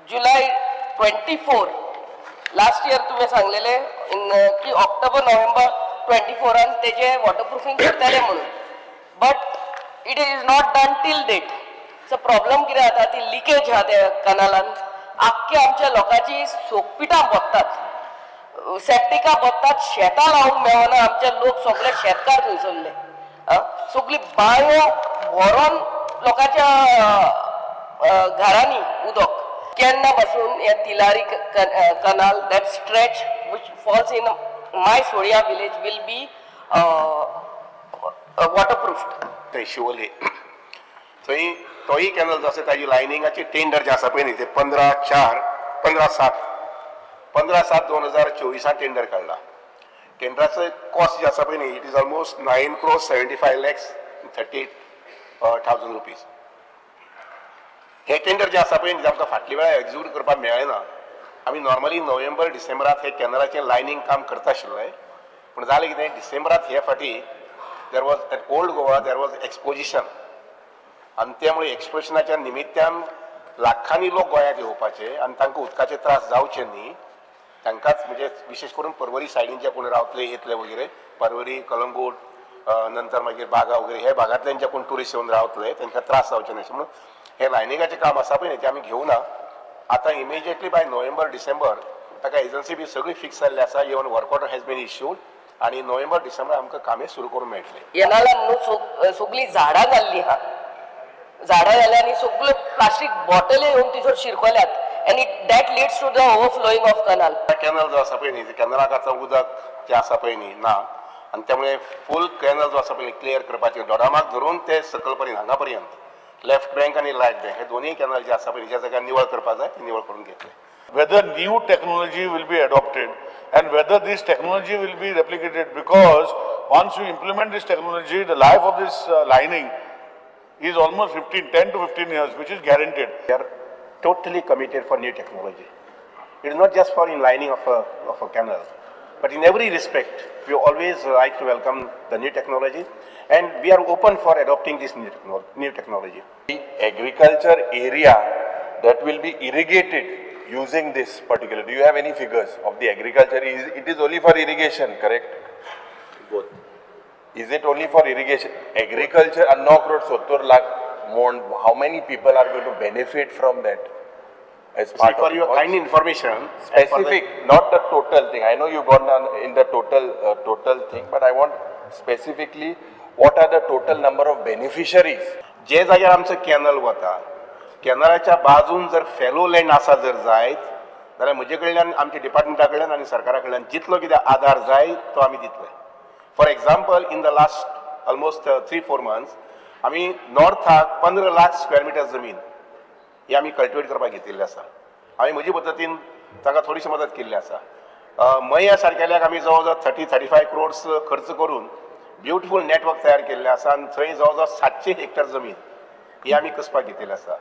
जुलै 24 last year तुम्ही सांगलेले की October November 24 तेजे वॉटरप्रूफिंग करतले म्हणून, but it is not done till date. So problem कितें जाता, ती लिकेज आहा त्या कनालान, आख्ख्या आमच्या लोकांची सोकपिटां बसतात, सेप्टिका बसतात, शेतां लावूंक मेळना. आमचे लोक सगळे शेतकार थंयसरले, सगळी बांयो भरून लोकांच्या घरांनी उदक. केन्ना पासून हे Tillari canal that stretch which falls in my Sodiya village will be waterproofed. Shivoli थंय तोय कॅनल जो आसा ताजी लायनिंगाचे टेंडर जे आसा पळय न्ही, ते 15/7/2024 टेंडर काडला. टेंडराचो कॉस्ट जे आसा पळय न्ही, इट इज ऑलमोस्ट 9,75,38,000 रुपीज. हे टेंडर जे आसा पळय न्ही, आमकां फाटल्या वेळार एक्झिक्यूट करपाक मेळ्ळेना. आमी नॉर्मली नोव्हेंबर डिसेंबरांत हे कॅनलाचें लायनिंग काम करता आशिल्लें, पूण जालें कितें, डिसेंबरांत हे फाटी there was at old Goa there was exposition, आनी त्यामुळे एक्सपोजिशनाच्या निमित्यान लाखांनी लोक गोंयांत येवपाचे आनी तांकां उदकाचे त्रास जावचे न्ही. तांकांच म्हणजे विशेष करून पर्वरी सायडीन जे कोण रावतले येतले वगैरे, पर्वरी, कलंगूट, नंतर मागीर बागा वगैरे हे भागांतल्यान जे कोण ट्युरिस्ट येवन रावतले तांकां त्रास जावचे न्ही. म्हणून हे लायनिंगाचें काम आसा पळय न्ही, ते आमी घेवना. आतां इमिजिएटली बाय नोव्हेंबर डिसेंबर ताका एजन्सी बी सगळी फिक्स जाल्ली आसा. Even work order has been issued आनी नोव्हेंबर डिसेंबर आमकां कामें सुरू करून मेळटलें. येनाला सगळी झाडां जाल्ली आहा, झाडां जाल्या आनी सगळ्यो प्लास्टीक बॉटली येवन तिचेर शिरकल्यात, आनी that leads to the overflowing of canal. Canal जो आसा पळय न्ही, कॅनलाक आतां उदक जे आसा पळय न्ही ना, आनी त्यामुळे फूल कॅनल जो आसा पळय क्लियर करपाचें, दोडामार्ग धरून ते सकल पर्यंत हांगा पर्यंत लेफ्ट बँक आनी रायट बँक हे दोनूय कॅनल जे आसा पळय ज्या जाग्यार निवळ करपाक जाय ती निवळ करून घेतले. Whether new technology will be adopted and whether this technology will be replicated, because once you implement this technology, the life of this lining is almost 10 to 15 years, which is guaranteed. We are totally committed for new technology. It is not just for in lining of a canal, but in every respect, we always like to welcome the new technology, and we are open for adopting this new technology. The agriculture area that will be irrigated using this particular, do you have any figures of the agriculture? It is only for irrigation, correct? Both. Is it only for irrigation? Agriculture, Annok Road, 70 lakh mon, how many people are going to benefit from that? As See, part for of your kind information, specific, not the total thing. I know you've gone on in the total thing, but I want specifically, what are the total number of beneficiaries? जे जाग्यार आमचो canal वता, कॅनलाच्या बाजून जर fellow land आसा जर जायत जाल्यार म्हजे कडल्यान आमच्या डिपार्टमेंटा कडल्यान आनी सरकारा कडल्यान जितलो कितें आधार जाय तो आमी दितले. For example, in the last almost 3-4 months आमी नॉर्थाक 15 लाख स्क्वेअर मिटर जमीन ही आमी कल्टिवेट करपाक घेतिल्ली आसा. आमी म्हजे पद्दतीन ताका थोडीशी मदत केल्ली आसा. मया सारकेल्याक आमी जवळ जवळ 30-35 crores खर्च करून ब्युटिफूल नेटवर्क तयार केल्लें आसा, आनी थंय जवळ जवळ 700 हेक्टर जमीन ही आमी कसपाक घेतिल्ली आसा.